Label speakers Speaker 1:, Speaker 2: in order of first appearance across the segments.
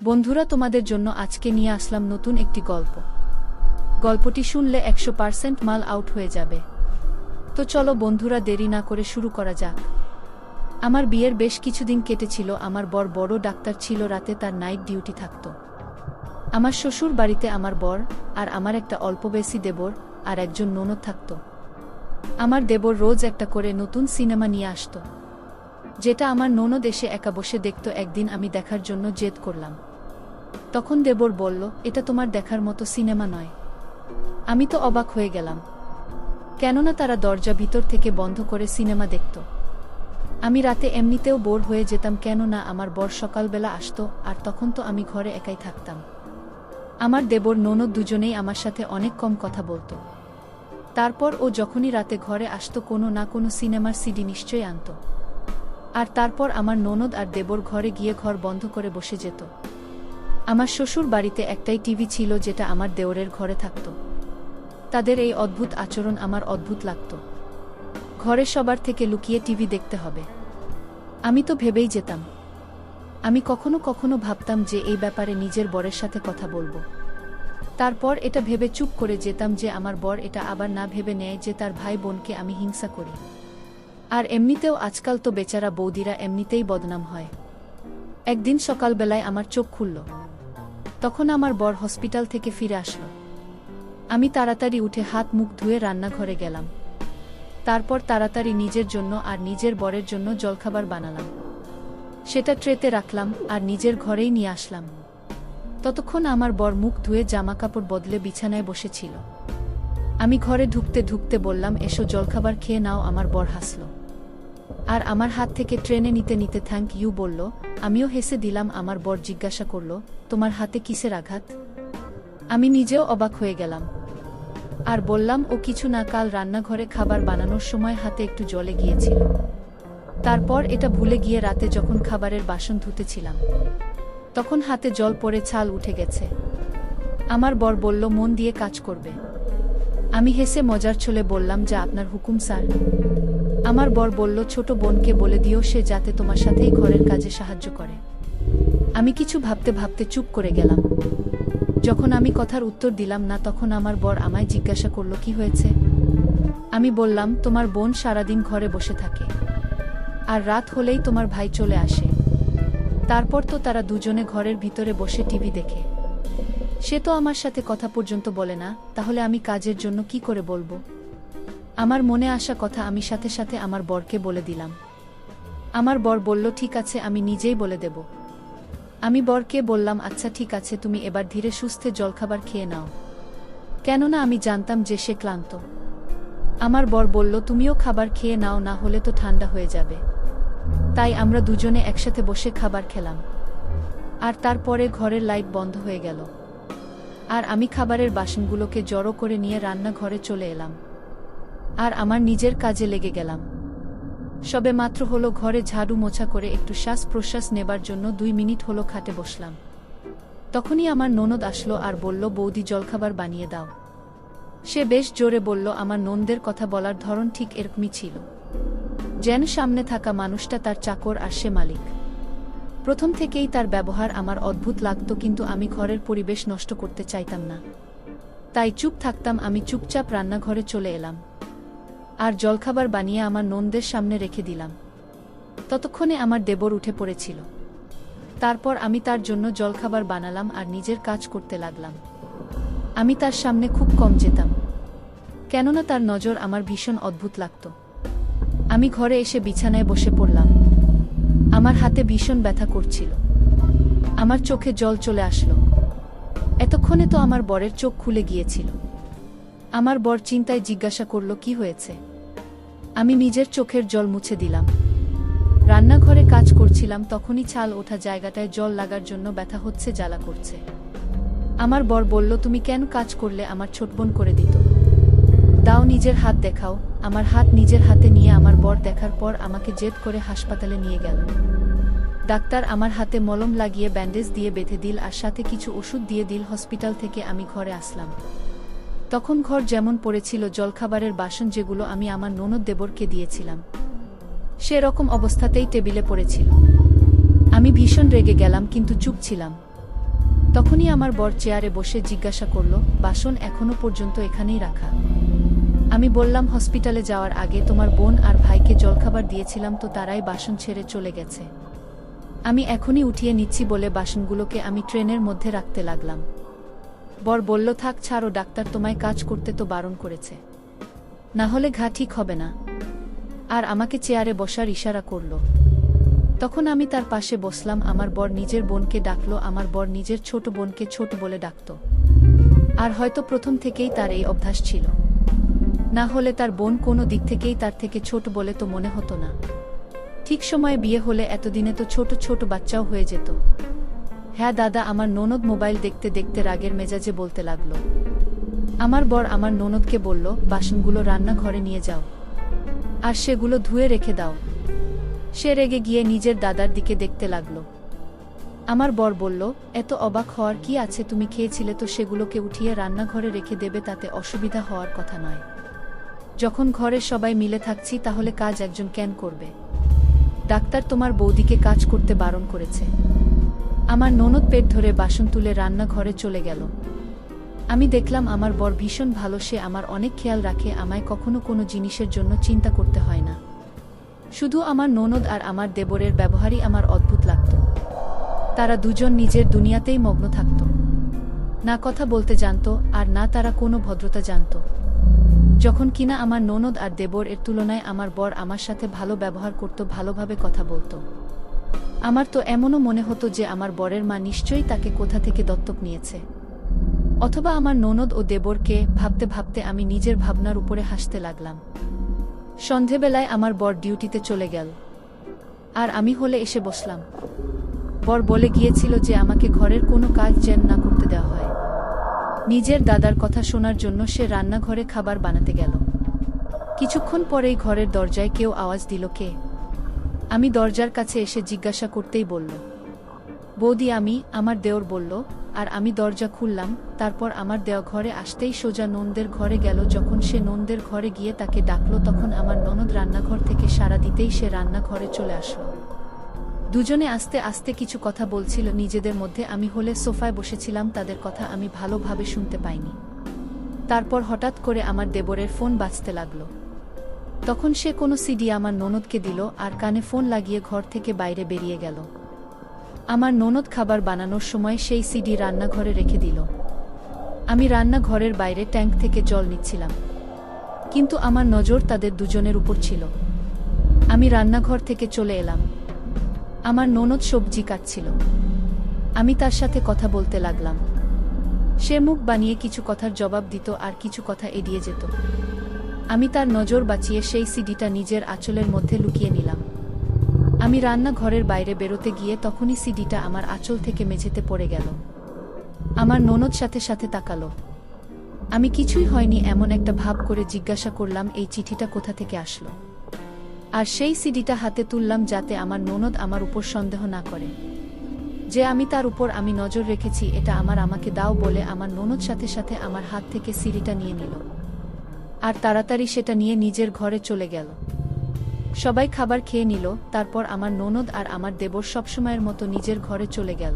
Speaker 1: বন্ধুরা, তোমাদের জন্য আজকে নিয়ে আসলাম নতুন একটি গল্প। গল্পটি শুনলে 100% মাল আউট হয়ে যাবে। তো চলো বন্ধুরা, দেরি না করে শুরু করা যাক। আমার বিয়ের বেশ কিছুদিন কেটেছিল। আমার বর বড় ডাক্তার ছিল, রাতে তার নাইট ডিউটি থাকত। আমার শ্বশুর বাড়িতে আমার বর আর আমার একটা অল্প বয়সী দেবর আর একজন ননদ থাকত। আমার দেবর রোজ একটা করে নতুন সিনেমা নিয়ে আসত, যেটা আমার ননদ এসে একা বসে দেখত। একদিন আমি দেখার জন্য জেদ করলাম। তখন দেবর বলল, এটা তোমার দেখার মতো সিনেমা নয়। আমি তো অবাক হয়ে গেলাম, কেননা তারা দরজা ভিতর থেকে বন্ধ করে সিনেমা দেখত। আমি রাতে এমনিতেও বোর হয়ে যেতাম, কেননা আমার বর সকালবেলা আসতো আর তখন তো আমি ঘরে একাই থাকতাম। আমার দেবর ননদ দুজনেই আমার সাথে অনেক কম কথা বলতো। তারপর ও যখনই রাতে ঘরে আসতো, কোনো না কোনো সিনেমার সিডি নিশ্চয়ই আনত। আর তারপর আমার ননদ আর দেবর ঘরে গিয়ে ঘর বন্ধ করে বসে যেত। আমার শ্বশুর বাড়িতে একটাই টিভি ছিল, যেটা আমার দেওরের ঘরে থাকত। তাদের এই অদ্ভুত আচরণ আমার অদ্ভুত লাগত। ঘরে সবার থেকে লুকিয়ে টিভি দেখতে হবে। আমি তো ভেবেই যেতাম। আমি কখনো কখনো ভাবতাম যে এই ব্যাপারে নিজের বরের সাথে কথা বলবো। তারপর এটা ভেবে চুপ করে যেতাম যে আমার বর এটা আবার না ভেবে নেয় যে তার ভাই বোনকে আমি হিংসা করি। আর এমনিতেও আজকাল তো বেচারা বৌদিরা এমনিতেই বদনাম হয়। একদিন সকালবেলায় আমার চোখ খুলল। তখন আমার বর হসপিটাল থেকে ফিরে আসলো। আমি তাড়াতাড়ি উঠে হাত মুখ ধুয়ে রান্নাঘরে গেলাম। তারপর তাড়াতাড়ি নিজের জন্য আর নিজের বরের জন্য জলখাবার বানালাম। সেটা ট্রেতে রাখলাম আর নিজের ঘরেই নিয়ে আসলাম। ততক্ষণ আমার বর মুখ ধুয়ে জামা কাপড় বদলে বিছানায় বসেছিল। আমি ঘরে ঢুকতে ঢুকতে বললাম, এসো জলখাবার খেয়ে নাও। আমার বর হাসল আর আমার হাত থেকে ট্রেনে নিতে নিতে থ্যাংক ইউ বলল। আমিও হেসে দিলাম। আমার বর জিজ্ঞাসা করল, তোমার হাতে কিসের আঘাত? আমি নিজেও অবাক হয়ে গেলাম আর বললাম, ও কিছু না, কাল রান্নাঘরে খাবার বানানোর সময় হাতে একটু জলে গিয়েছিল। তারপর এটা ভুলে গিয়ে রাতে যখন খাবারের বাসন ধুতেছিলাম, তখন হাতে জল পড়ে ছাল উঠে গেছে। আমার বর বলল, মন দিয়ে কাজ করবে। আমি হেসে মজার ছলে বললাম, যা আপনার হুকুম স্যার। আমার বর বলল, ছোট বোনকে বলে দিও সে যাতে তোমার সাথেই ঘরের কাজে সাহায্য করে। আমি কিছু ভাবতে ভাবতে চুপ করে গেলাম। যখন আমি কথার উত্তর দিলাম না, তখন আমার বর আমায় জিজ্ঞাসা করল, কি হয়েছে? আমি বললাম, তোমার বোন সারাদিন ঘরে বসে থাকে আর রাত হলেই তোমার ভাই চলে আসে। তারপর তো তারা দুজনে ঘরের ভিতরে বসে টিভি দেখে। সে তো আমার সাথে কথা পর্যন্ত বলে না, তাহলে আমি কাজের জন্য কি করে বলবো? আমার মনে আসা কথা আমি সাথে সাথে আমার বরকে বলে দিলাম। আমার বর বলল, ঠিক আছে, আমি নিজেই বলে দেব। আমি বরকে বললাম, আচ্ছা ঠিক আছে, তুমি এবার ধীরে সুস্থে জলখাবার খেয়ে নাও, কেননা আমি জানতাম যে সে ক্লান্ত। আমার বর বলল, তুমিও খাবার খেয়ে নাও, না হলে তো ঠান্ডা হয়ে যাবে। তাই আমরা দুজনে একসাথে বসে খাবার খেলাম। আর তারপরে ঘরের লাইট বন্ধ হয়ে গেল আর আমি খাবারের বাসনগুলোকে জড়ো করে নিয়ে রান্নাঘরে চলে এলাম আর আমার নিজের কাজে লেগে গেলাম। সবে মাত্র হলো ঘরে ঝাড়ু মোছা করে একটু শ্বাস প্রশ্বাস নেবার জন্য 2 মিনিট হলো খাটে বসলাম। তখনই আমার ননদ আসলো আর বলল, বৌদি জলখাবার বানিয়ে দাও। সে বেশ জোরে বলল। আমার ননদের কথা বলার ধরন ঠিক এরকমই ছিল, যেন সামনে থাকা মানুষটা তার চাকর আর সে মালিক। প্রথম থেকেই তার ব্যবহার আমার অদ্ভুত লাগত, কিন্তু আমি ঘরের পরিবেশ নষ্ট করতে চাইতাম না। তাই চুপ থাকতাম। আমি চুপচাপ রান্নাঘরে চলে এলাম আর জলখাবার বানিয়ে আমার ননদের সামনে রেখে দিলাম। ততক্ষণে আমার দেবর উঠে পড়েছিল। তারপর আমি তার জন্য জলখাবার বানালাম আর নিজের কাজ করতে লাগলাম। আমি তার সামনে খুব কম যেতাম, কেননা তার নজর আমার ভীষণ অদ্ভুত লাগত। আমি ঘরে এসে বিছানায় বসে পড়লাম। আমার হাতে ভীষণ ব্যথা করছিল। আমার চোখে জল চলে আসলো। এতক্ষণে তো আমার বরের চোখ খুলে গিয়েছিল। আমার বর চিন্তায় জিজ্ঞাসা করল, কি হয়েছে? আমি নিজের চোখের জল মুছে দিলাম। রান্নাঘরে কাজ করছিলাম, তখনই ছাল ওঠা জায়গাটায় জল লাগার জন্য ব্যথা হচ্ছে, জ্বালা করছে। আমার বর বলল, তুমি কেন কাজ করলে? আমার ছোটবোন করে দিত। দাও, নিজের হাত দেখাও। আমার হাত নিজের হাতে নিয়ে আমার বর দেখার পর আমাকে জেদ করে হাসপাতালে নিয়ে গেল। ডাক্তার আমার হাতে মলম লাগিয়ে ব্যান্ডেজ দিয়ে বেঁধে দিল আর সাথে কিছু ওষুধ দিয়ে দিল। হসপিটাল থেকে আমি ঘরে আসলাম। তখন ঘর যেমন পড়েছিল, জলখাবারের বাসন যেগুলো আমি আমার ননদ দেবরকে দিয়েছিলাম, সেরকম অবস্থাতেই টেবিলে পড়েছিল। আমি ভীষণ রেগে গেলাম, কিন্তু চুপ ছিলাম। তখনই আমার বর চেয়ারে বসে জিজ্ঞাসা করল, বাসন এখনো পর্যন্ত এখানেই রাখা? আমি বললাম, হসপিটালে যাওয়ার আগে তোমার বোন আর ভাইকে জলখাবার দিয়েছিলাম, তো তারাই বাসন ছেড়ে চলে গেছে। আমি এখনই উঠিয়ে নিচ্ছি বলে বাসনগুলোকে আমি ট্রেনের মধ্যে রাখতে লাগলাম। বর বলল, থাক ছাড়ো, ডাক্তার তোমায় কাজ করতে তো বারণ করেছে, না হলে ঘা ঠিক হবে না। আর আমাকে চেয়ারে বসার ইশারা করল। তখন আমি তার পাশে বসলাম। আমার বর নিজের বোনকে ডাকলো। আমার বর নিজের ছোট বোনকে ছোট বলে ডাকত। আর হয়তো প্রথম থেকেই তার এই অভ্যাস ছিল, না হলে তার বোন কোনো দিক থেকেই তার থেকে ছোট বলে তো মনে হতো না। ঠিক সময়ে বিয়ে হলে এতদিনে তো ছোট ছোট বাচ্চাও হয়ে যেত। হ্যাঁ দাদা, আমার ননদ মোবাইল দেখতে দেখতে রাগের মেজাজে বলতে লাগলো। আমার বর আমার ননদকে বলল, বাসনগুলো রান্নাঘরে নিয়ে যাও আর সেগুলো ধুয়ে রেখে দাও। সে রেগে গিয়ে নিজের দাদার দিকে দেখতে লাগলো। আমার বর বলল, এত অবাক হওয়ার কি আছে, তুমি খেয়েছিলে তো, সেগুলোকে উঠিয়ে রান্নাঘরে রেখে দেবে, তাতে অসুবিধা হওয়ার কথা নয়। যখন ঘরে সবাই মিলে থাকছি তাহলে কাজ একজন কেন করবে? ডাক্তার তোমার বৌদিকে কাজ করতে বারণ করেছে। আমার ননদ পেট ধরে বাসন তুলে রান্নাঘরে চলে গেল। আমি দেখলাম আমার বর ভীষণ ভালো, সে আমার অনেক খেয়াল রাখে, আমায় কখনো কোনো জিনিসের জন্য চিন্তা করতে হয় না। শুধু আমার ননদ আর আমার দেবরের ব্যবহারই আমার অদ্ভুত লাগত। তারা দুজন নিজের দুনিয়াতেই মগ্ন থাকত, না কথা বলতে জানত আর না তারা কোনো ভদ্রতা জানত। যখন কিনা আমার ননদ আর দেবর এর তুলনায় আমার বর আমার সাথে ভালো ব্যবহার করত, ভালোভাবে কথা বলতো। আমার তো এমনও মনে হতো যে আমার বরের মা নিশ্চয়ই তাকে কোথা থেকে দত্তক নিয়েছে, অথবা আমার ননদ ও দেবরকে। ভাবতে ভাবতে আমি নিজের ভাবনার উপরে হাসতে লাগলাম। সন্ধেবেলায় আমার বর ডিউটিতে চলে গেল, আর আমি হলে এসে বসলাম। বর বলে গিয়েছিল যে আমাকে ঘরের কোনো কাজ যেন না করতে দেওয়া হয়। নিজের দাদার কথা শোনার জন্য সে রান্নাঘরে খাবার বানাতে গেল। কিছুক্ষণ পরেই ঘরের দরজায় কেউ আওয়াজ দিল, কে? আমি দরজার কাছে এসে জিজ্ঞাসা করতেই বলল, বৌদি আমি। আমার দেওর বলল, আর আমি দরজা খুললাম। তারপর আমার দেওয়া ঘরে আসতেই সোজা ননদের ঘরে গেল। যখন সে ননদের ঘরে গিয়ে তাকে ডাকলো, তখন আমার ননদ রান্নাঘর থেকে সাড়া দিতেই সে রান্নাঘরে চলে আসলো। দুজনে আস্তে আস্তে কিছু কথা বলছিল নিজেদের মধ্যে। আমি হলে সোফায় বসেছিলাম, তাদের কথা আমি ভালোভাবে শুনতে পাইনি। তারপর হঠাৎ করে আমার দেবরের ফোন বাজতে লাগলো। তখন সে কোনো সিডি আমার ননদকে দিল আর কানে ফোন লাগিয়ে ঘর থেকে বাইরে বেরিয়ে গেল। আমার ননদ খাবার বানানোর সময় সেই সিডি রান্নাঘরে রেখে দিল। আমি রান্নাঘরের বাইরে ট্যাঙ্ক থেকে জল নিচ্ছিলাম, কিন্তু আমার নজর তাদের দুজনের উপর ছিল। আমি রান্নাঘর থেকে চলে এলাম। আমার ননদ সবজি কাটছিল। আমি তার সাথে কথা বলতে লাগলাম। সে মুখ বানিয়ে কিছু কথার জবাব দিত আর কিছু কথা এড়িয়ে যেত। আমি তার নজর বাঁচিয়ে সেই সিডিটা নিজের আঁচলের মধ্যে লুকিয়ে নিলাম। আমি রান্নাঘরের বাইরে বেরোতে গিয়ে তখনই সিডিটা আমার আঁচল থেকে মেঝেতে পড়ে গেল। আমার ননদ সাথে সাথে তাকালো। আমি কিছুই হয়নি এমন একটা ভাব করে জিজ্ঞাসা করলাম, এই চিঠিটা কোথা থেকে আসলো? আর সেই সিডিটা হাতে তুললাম যাতে আমার ননদ আমার উপর সন্দেহ না করে যে আমি তার উপর আমি নজর রেখেছি। এটা আমাকে দাও বলে আমার ননদ সাথে সাথে আমার হাত থেকে সিডিটা নিয়ে নিল আর তাড়াতাড়ি সেটা নিয়ে নিজের ঘরে চলে গেল। সবাই খাবার খেয়ে নিল। তারপর আমার ননদ আর আমার দেবর সবসময়ের মতো নিজের ঘরে চলে গেল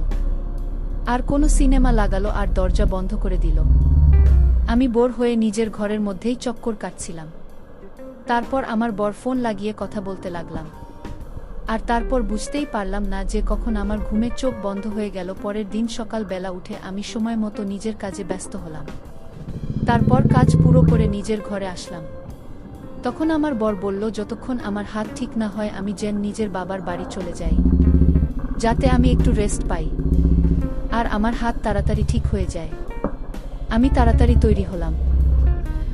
Speaker 1: আর কোনো সিনেমা লাগালো আর দরজা বন্ধ করে দিল। আমি বোর হয়ে নিজের ঘরের মধ্যেই চক্কর কাটছিলাম। তারপর আমার বর ফোন লাগিয়ে কথা বলতে লাগলাম। আর তারপর বুঝতেই পারলাম না যে কখন আমার ঘুমের চোখ বন্ধ হয়ে গেল। পরের দিন সকাল বেলা উঠে আমি সময় মতো নিজের কাজে ব্যস্ত হলাম। তারপর কাজ পুরো করে নিজের ঘরে আসলাম। তখন আমার বর বলল, যতক্ষণ আমার হাত ঠিক না হয় আমি যেন নিজের বাবার বাড়ি চলে যাই, যাতে আমি একটু রেস্ট পাই আর আমার হাত তাড়াতাড়ি ঠিক হয়ে যায়। আমি তাড়াতাড়ি তৈরি হলাম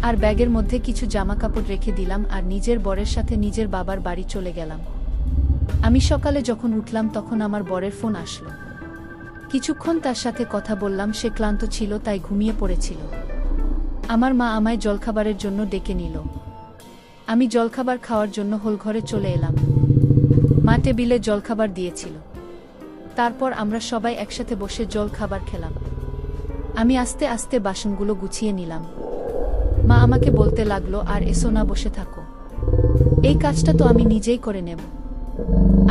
Speaker 1: আর ব্যাগের মধ্যে কিছু জামাকাপড় রেখে দিলাম আর নিজের বরের সাথে নিজের বাবার বাড়ি চলে গেলাম। আমি সকালে যখন উঠলাম তখন আমার বরের ফোন আসলো। কিছুক্ষণ তার সাথে কথা বললাম। সে ক্লান্ত ছিল, তাই ঘুমিয়ে পড়েছিল। আমার মা আমায় জলখাবারের জন্য ডেকে নিল। আমি জলখাবার খাওয়ার জন্য হোলঘরে চলে এলাম। মা টেবিলে জলখাবার দিয়েছিল। তারপর আমরা সবাই একসাথে বসে জলখাবার খেলাম। আমি আস্তে আস্তে বাসনগুলো গুছিয়ে নিলাম। মা আমাকে বলতে লাগলো, আর এসো না, বসে থাকো, এই কাজটা তো আমি নিজেই করে নেব।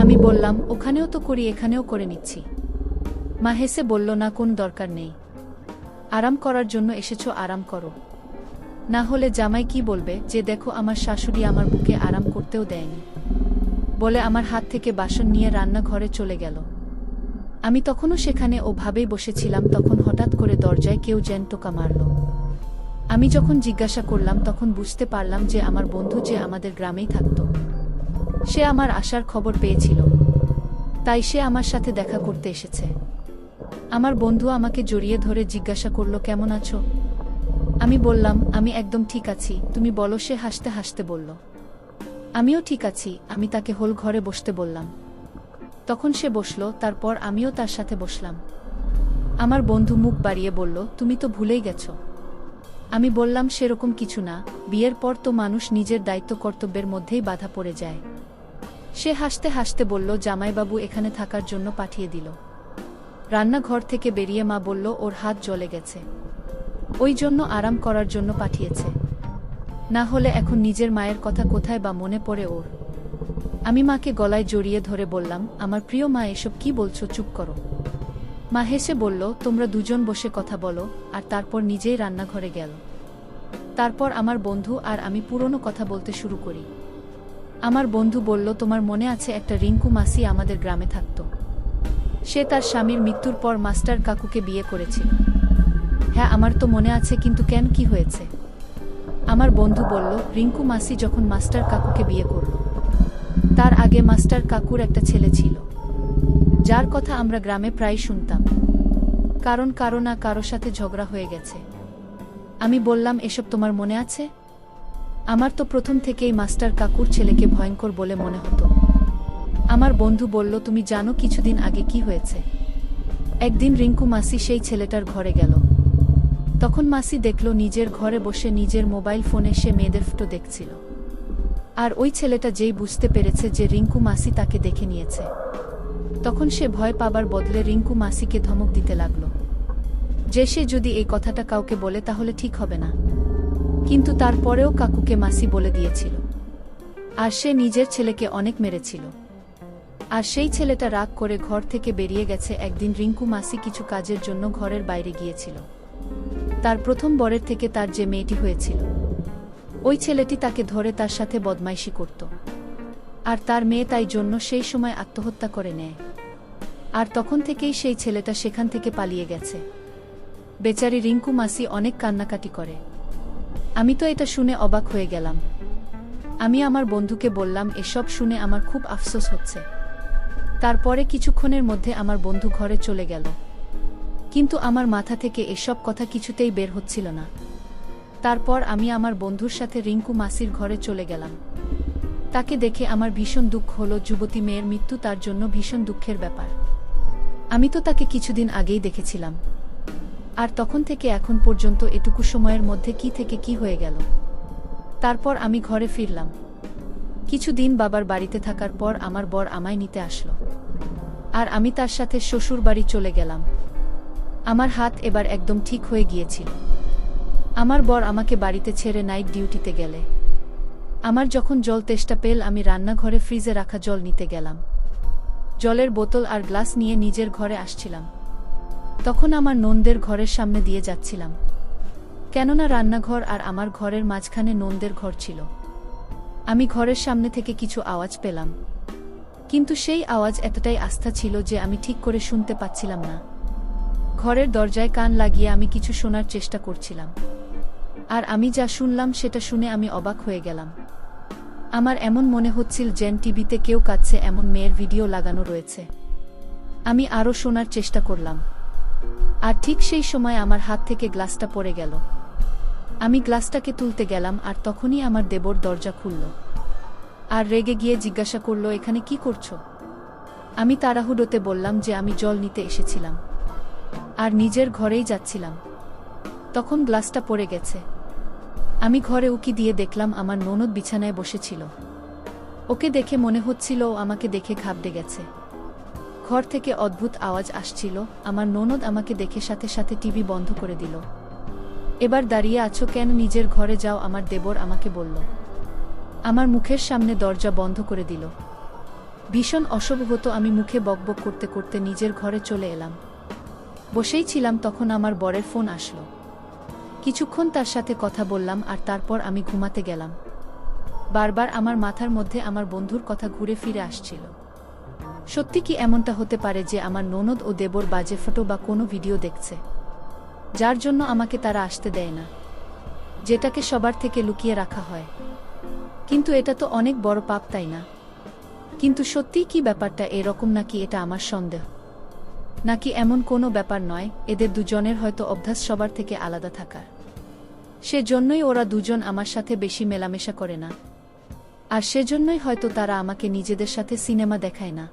Speaker 1: আমি বললাম, ওখানেও তো করি, এখানেও করে নিচ্ছি। মা হেসে বলল, না, কোন দরকার নেই। আরাম করার জন্য এসেছো, আরাম করো। না হলে জামাই কি বলবে যে দেখো আমার শাশুড়ি আমার বুকে আরাম করতেও দেয়নি, বলে আমার হাত থেকে বাসন নিয়ে রান্নাঘরে চলে গেল। আমি তখনও সেখানে ওভাবেই বসেছিলাম, তখন হঠাৎ করে দরজায় কেউ যেন টোকা মারল। আমি যখন জিজ্ঞাসা করলাম তখন বুঝতে পারলাম যে আমার বন্ধু, যে আমাদের গ্রামেই থাকত, সে আমার আসার খবর পেয়েছিল, তাই সে আমার সাথে দেখা করতে এসেছে। আমার বন্ধু আমাকে জড়িয়ে ধরে জিজ্ঞাসা করল, কেমন আছো? আমি বললাম, আমি একদম ঠিক আছি, তুমি বলো। সে হাসতে হাসতে বলল, আমিও ঠিক আছি। আমি তাকে হোল ঘরে বসতে বললাম। তখন সে বসল, তারপর আমিও তার সাথে বসলাম। আমার বন্ধু মুখ বাড়িয়ে বলল, তুমি তো ভুলেই গেছো। আমি বললাম, সেরকম কিছু না, বিয়ের পর তো মানুষ নিজের দায়িত্ব কর্তব্যের মধ্যেই বাধা পড়ে যায়। সে হাসতে হাসতে বলল, জামাইবাবু এখানে থাকার জন্য পাঠিয়ে দিল। রান্নাঘর থেকে বেরিয়ে মা বলল, ওর হাত জ্বলে গেছে, ওই জন্য আরাম করার জন্য পাঠিয়েছে। না হলে এখন নিজের মায়ের কথা কোথায় বা মনে পড়ে ওর। আমি মাকে গলায় জড়িয়ে ধরে বললাম, আমার প্রিয় মা, এসব কি বলছো, চুপ করো। মা হেসে বলল, তোমরা দুজন বসে কথা বলো, আর তারপর নিজেই রান্নাঘরে গেল। তারপর আমার বন্ধু আর আমি পুরনো কথা বলতে শুরু করি। আমার বন্ধু বলল, তোমার মনে আছে একটা রিঙ্কু মাসি আমাদের গ্রামে থাকত? সে তার স্বামীর মৃত্যুর পর মাস্টার কাকুকে বিয়ে করেছিল। হ্যাঁ, আমার তো মনে আছে, কিন্তু কেন, কি হয়েছে? আমার বন্ধু বলল, রিঙ্কু মাসি যখন মাস্টার কাকুকে বিয়ে করল, তার আগে মাস্টার কাকুর একটা ছেলে ছিল, যার কথা আমরা গ্রামে প্রায় শুনতাম। কারণ কারো না কারো সাথে ঝগড়া হয়ে গেছে। আমি বললাম, এসব তোমার মনে আছে? আমার তো প্রথম থেকেই মাস্টার কাকুর ছেলেকে ভয়ঙ্কর বলে মনে হতো। আমার বন্ধু বলল, তুমি জানো কিছুদিন আগে কি হয়েছে? একদিন রিঙ্কু মাসি সেই ছেলেটার ঘরে গেল। তখন মাসি দেখল নিজের ঘরে বসে নিজের মোবাইল ফোনে সে মেয়েদের ফটো দেখছিল। আর ওই ছেলেটা যেই বুঝতে পেরেছে যে রিঙ্কু মাসি তাকে দেখে নিয়েছে, তখন সে ভয় পাবার বদলে রিঙ্কু মাসিকে ধমক দিতে লাগলো যে সে যদি এই কথাটা কাউকে বলে তাহলে ঠিক হবে না। কিন্তু তারপরেও কাকুকে মাসি বলে দিয়েছিল, আর সে নিজের ছেলেকে অনেক মেরেছিল। আর সেই ছেলেটা রাগ করে ঘর থেকে বেরিয়ে গেছে। একদিন রিঙ্কু মাসি কিছু কাজের জন্য ঘরের বাইরে গিয়েছিল। তার প্রথম বরের থেকে তার যে মেয়েটি হয়েছিল, ওই ছেলেটি তাকে ধরে তার সাথে বদমাইশি করত, আর তার মেয়ে তাই জন্য সেই সময় আত্মহত্যা করে নেয়। আর তখন থেকেই সেই ছেলেটা সেখান থেকে পালিয়ে গেছে। বেচারি রিঙ্কু মাসি অনেক কান্নাকাটি করে। আমি তো এটা শুনে অবাক হয়ে গেলাম। আমি আমার বন্ধুকে বললাম, এসব শুনে আমার খুব আফসোস হচ্ছে। তারপরে কিছুক্ষণের মধ্যে আমার বন্ধু ঘরে চলে গেল, কিন্তু আমার মাথা থেকে এসব কথা কিছুতেই বের হচ্ছিল না। তারপর আমি আমার বন্ধুর সাথে রিঙ্কু মাসির ঘরে চলে গেলাম। তাকে দেখে আমার ভীষণ দুঃখ হলো। যুবতী মেয়ের মৃত্যু তার জন্য ভীষণ দুঃখের ব্যাপার। আমি তো তাকে কিছুদিন আগেই দেখেছিলাম, আর তখন থেকে এখন পর্যন্ত এটুকু সময়ের মধ্যে কি থেকে কি হয়ে গেল। তারপর আমি ঘরে ফিরলাম। কিছুদিন বাবার বাড়িতে থাকার পর আমার বর আমায় নিতে আসলো, আর আমি তার সাথে শ্বশুর বাড়ি চলে গেলাম। আমার হাত এবার একদম ঠিক হয়ে গিয়েছিল। আমার বর আমাকে বাড়িতে ছেড়ে নাইট ডিউটিতে গেলে আমার যখন জল তেষ্টা পেল, আমি রান্নাঘরে ফ্রিজে রাখা জল নিতে গেলাম। জলের বোতল আর গ্লাস নিয়ে নিজের ঘরে আসছিলাম। তখন আমার ননদের ঘরের সামনে দিয়ে যাচ্ছিলাম, কেননা রান্নাঘর আর আমার ঘরের মাঝখানে ননদের ঘর ছিল। আমি ঘরের সামনে থেকে কিছু আওয়াজ পেলাম, কিন্তু সেই আওয়াজ এতটাই আস্থা ছিল যে আমি ঠিক করে শুনতে পাচ্ছিলাম না। ঘরের দরজায় কান লাগিয়ে আমি কিছু শোনার চেষ্টা করছিলাম, আর আমি যা শুনলাম সেটা শুনে আমি অবাক হয়ে গেলাম। আমার এমন মনে হচ্ছিল যেন টিভিতে কেউ কাঁদছে এমন মেয়ের ভিডিও লাগানো রয়েছে। আমি আরও শোনার চেষ্টা করলাম, আর ঠিক সেই সময় আমার হাত থেকে গ্লাসটা পড়ে গেল। আমি গ্লাসটাকে তুলতে গেলাম, আর তখনই আমার দেবর দরজা খুলল, আর রেগে গিয়ে জিজ্ঞাসা করল, এখানে কি করছো? আমি তাড়াহুড়োতে বললাম যে আমি জল নিতে এসেছিলাম, আর নিজের ঘরেই যাচ্ছিলাম। তখন গ্লাসটা পড়ে গেছে। আমি ঘরে উকি দিয়ে দেখলাম আমার ননদ বিছানায় বসেছিল। ওকে দেখে মনে হচ্ছিল ও আমাকে দেখে ঘাবড়ে গেছে। ঘর থেকে অদ্ভুত আওয়াজ আসছিল। আমার ননদ আমাকে দেখে সাথে সাথে টিভি বন্ধ করে দিল। এবার দাঁড়িয়ে আছো কেন, নিজের ঘরে যাও, আমার দেবর আমাকে বলল। আমার মুখের সামনে দরজা বন্ধ করে দিল। ভীষণ অসহ্য হতো। আমি মুখে বকবক করতে করতে নিজের ঘরে চলে এলাম। বসেই ছিলাম তখন আমার বরের ফোন আসলো। কিছুক্ষণ তার সাথে কথা বললাম আর তারপর আমি ঘুমাতে গেলাম। বারবার আমার মাথার মধ্যে আমার বন্ধুর কথা ঘুরে ফিরে আসছিল। সত্যি কি এমনটা হতে পারে যে আমার ননদ ও দেবর বাজে ফটো বা কোনো ভিডিও দেখছে, যার জন্য আমাকে তারা আসতে দেয় না, যেটাকে সবার থেকে লুকিয়ে রাখা হয়? কিন্তু এটা তো অনেক বড় পাপ, তাই না? কিন্তু সত্যিই কি ব্যাপারটা এরকম, নাকি এটা আমার সন্দেহ? নাকি এমন কোনো ব্যাপার নয়, এদের দুজনের হয়তো অভ্যাস সবার থেকে আলাদা থাকার, সেজন্যই ওরা দুজন আমার সাথে বেশি মেলামেশা করে না, আর সেজন্যই হয়তো তারা আমাকে নিজেদের সাথে সিনেমা দেখায় না।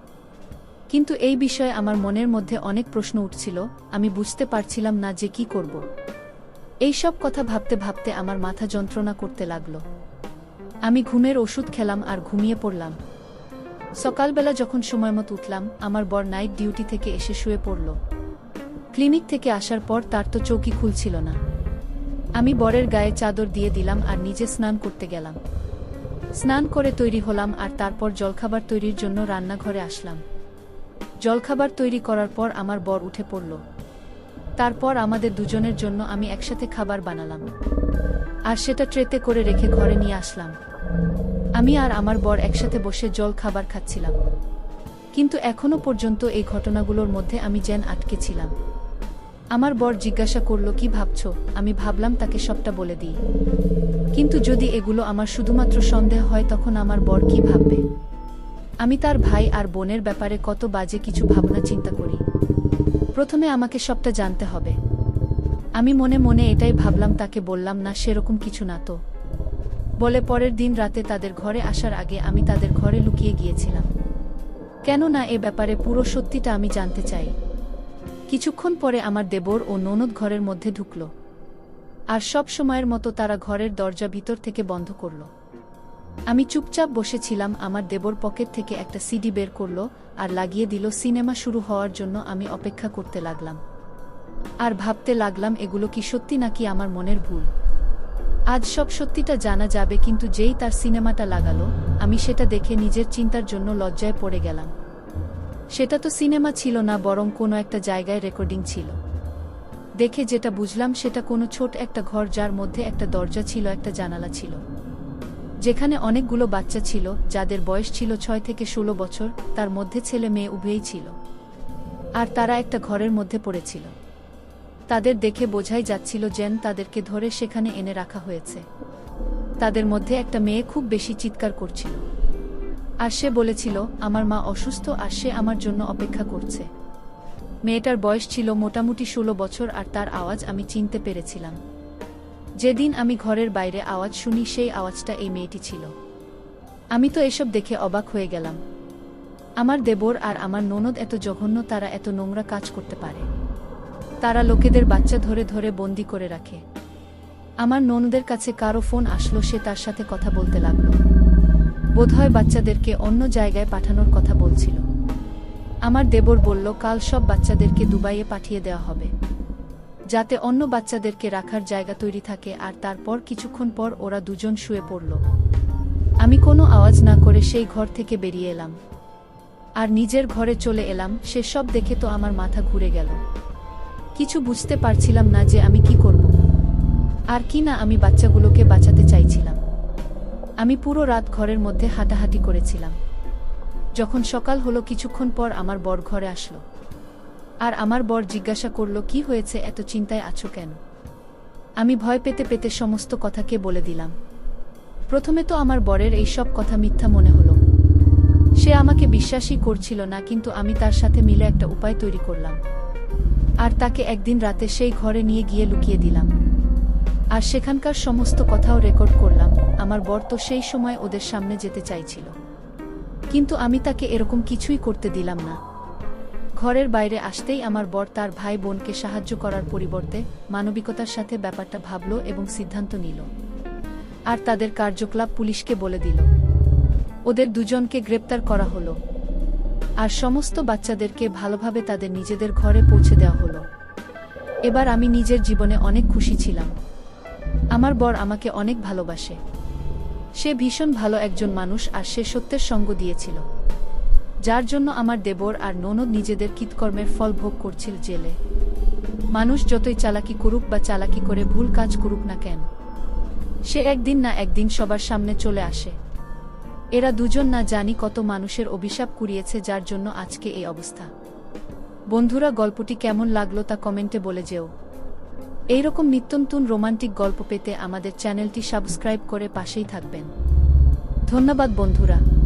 Speaker 1: কিন্তু এই বিষয়ে আমার মনের মধ্যে অনেক প্রশ্ন উঠছিল, আমি বুঝতে পারছিলাম না যে কি করব। এইসব কথা ভাবতে ভাবতে আমার মাথা যন্ত্রণা করতে লাগলো। আমি ঘুমের ওষুধ খেলাম আর ঘুমিয়ে পড়লাম। সকালবেলা যখন সময়মতো উঠলাম, আমার বর নাইট ডিউটি থেকে এসে শুয়ে পড়ল। ক্লিনিক থেকে আসার পর তার তো চৌকি খুলছিল না। আমি বরের গায়ে চাদর দিয়ে দিলাম আর নিজে স্নান করতে গেলাম। স্নান করে তৈরি হলাম আর তারপর জলখাবার তৈরির জন্য রান্নাঘরে আসলাম। জলখাবার তৈরি করার পর আমার বর উঠে পড়ল। তারপর আমাদের দুজনের জন্য আমি একসাথে খাবার বানালাম আর সেটা ট্রেতে করে রেখে ঘরে নিয়ে আসলাম। আমি আর আমার বর একসাথে বসে জল খাবার খাচ্ছিলাম। কিন্তু এখনো পর্যন্ত এই ঘটনাগুলোর মধ্যে আমি যেন আটকে ছিলাম। আমার বর জিজ্ঞাসা করল, কি ভাবছো? আমি ভাবলাম তাকে সবটা বলে দিই। কিন্তু যদি এগুলো আমার শুধুমাত্র সন্দেহ হয়, তখন আমার বর কি ভাববে? আমি তার ভাই আর বোনের ব্যাপারে কত বাজে কিছু ভাবনা চিন্তা করি। প্রথমে আমাকে সবটা জানতে হবে। আমি মনে মনে এটাই ভাবলাম, তাকে বললাম না, সেরকম কিছু না তো। বলে পরের দিন রাতে তাদের ঘরে আসার আগে আমি তাদের ঘরে লুকিয়ে গিয়েছিলাম, কেননা এ ব্যাপারে পুরো সত্যিটা আমি জানতে চাই। কিছুক্ষণ পরে আমার দেবর ও ননদ ঘরের মধ্যে ঢুকল, আর সব সময়ের মতো তারা ঘরের দরজা ভিতর থেকে বন্ধ করল। আমি চুপচাপ বসেছিলাম। আমার দেবর পকেট থেকে একটা সিডি বের করল আর লাগিয়ে দিল। সিনেমা শুরু হওয়ার জন্য আমি অপেক্ষা করতে লাগলাম আর ভাবতে লাগলাম, এগুলো কি সত্যি নাকি আমার মনের ভুল? আজ সব সত্যিটা জানা যাবে। কিন্তু যেই তার সিনেমাটা লাগালো, আমি সেটা দেখে নিজের চিন্তার জন্য লজ্জায় পড়ে গেলাম। সেটা তো সিনেমা ছিল না, বরং কোনো একটা জায়গায় রেকর্ডিং ছিল। দেখে যেটা বুঝলাম, সেটা কোনো ছোট একটা ঘর, যার মধ্যে একটা দরজা ছিল, একটা জানালা ছিল, যেখানে অনেকগুলো বাচ্চা ছিল, যাদের বয়স ছিল 6 থেকে 16 বছর। তার মধ্যে ছেলে মেয়ে উভয়ই ছিল, আর তারা একটা ঘরের মধ্যে পড়েছিল। তাদের দেখে বোঝাই যাচ্ছিল যেন তাদেরকে ধরে সেখানে এনে রাখা হয়েছে। তাদের মধ্যে একটা মেয়ে খুব বেশি চিৎকার করছিল, আর সে বলেছিল, আমার মা অসুস্থ আর সে আমার জন্য অপেক্ষা করছে। মেয়েটার বয়স ছিল মোটামুটি 16 বছর, আর তার আওয়াজ আমি চিনতে পেরেছিলাম। যেদিন আমি ঘরের বাইরে আওয়াজ শুনি, সেই আওয়াজটা এই মেয়েটি ছিল। আমি তো এসব দেখে অবাক হয়ে গেলাম। আমার দেবর আর আমার ননদ এত জঘন্য, তারা এত নোংরা কাজ করতে পারে। তারা লোকেদের বাচ্চা ধরে ধরে বন্দি করে রাখে। আমার ননদের কাছে কারো ফোন আসলো, সে তার সাথে কথা বলতে লাগলো। বোধহয় বাচ্চাদেরকে অন্য জায়গায় পাঠানোর কথা বলছিল। আমার দেবর বলল, কাল সব বাচ্চাদেরকে দুবাইয়ে পাঠিয়ে দেওয়া হবে, যাতে অন্য বাচ্চাদেরকে রাখার জায়গা তৈরি থাকে। আর তারপর কিছুক্ষণ পর ওরা দুজন শুয়ে পড়ল। আমি কোনো আওয়াজ না করে সেই ঘর থেকে বেরিয়ে এলাম আর নিজের ঘরে চলে এলাম। সে সব দেখে তো আমার মাথা ঘুরে গেল। কিছু বুঝতে পারছিলাম না যে আমি কি করব আর কি না। আমি বাচ্চাগুলোকে বাঁচাতে চাইছিলাম। আমি পুরো রাত ঘরের মধ্যে হাঁটাহাঁটি করেছিলাম। যখন সকাল হলো, কিছুক্ষণ পর আমার বর ঘরে আসলো, আর আমার বর জিজ্ঞাসা করল, কি হয়েছে, এত চিন্তায় আছো কেন? আমি ভয় পেতে পেতে সমস্ত কথাকে বলে দিলাম। প্রথমে তো আমার বরের এই সব কথা মিথ্যা মনে হলো। সে আমাকে বিশ্বাসই করছিল না, কিন্তু আমি তার সাথে মিলে একটা উপায় তৈরি করলাম, আর তাকে একদিন রাতে সেই ঘরে নিয়ে গিয়ে লুকিয়ে দিলাম, আর সেখানকার সমস্ত কথাও রেকর্ড করলাম। আমার বর তো সেই সময় ওদের সামনে যেতে চাইছিল, কিন্তু আমি তাকে এরকম কিছুই করতে দিলাম না। ঘরের বাইরে আসতেই আমার বর তার ভাই বোনকে সাহায্য করার পরিবর্তে মানবিকতার সাথে ব্যাপারটা ভাবল এবং সিদ্ধান্ত নিল, আর তাদের কার্যকলাপ পুলিশকে বলে দিল। ওদের দুজনকে গ্রেপ্তার করা হলো, আর সমস্ত বাচ্চাদেরকে ভালোভাবে তাদের নিজেদের ঘরে পৌঁছে দেওয়া হলো। এবার আমি নিজের জীবনে অনেক খুশি ছিলাম। আমার বর আমাকে অনেক ভালোবাসে। সে ভীষণ ভালো একজন মানুষ, আর সে সত্যের সঙ্গ দিয়েছিল, যার জন্য আমার দেবর আর ননদ নিজেদের কৃতকর্মের ফল ভোগ করছিল জেলে। মানুষ যতই চালাকি করুক বা চালাকি করে ভুল কাজ করুক না কেন, সে একদিন না একদিন সবার সামনে চলে আসে। এরা দুজন না জানি কত মানুষের অভিশাপ কুড়িয়েছে যার জন্য আজকে এই অবস্থা। বন্ধুরা, গল্পটি কেমন লাগলো তা কমেন্টে বলে যেও। এইরকম নিত্যনতুন রোমান্টিক গল্প পেতে আমাদের চ্যানেলটি সাবস্ক্রাইব করে পাশেই থাকবেন। ধন্যবাদ বন্ধুরা।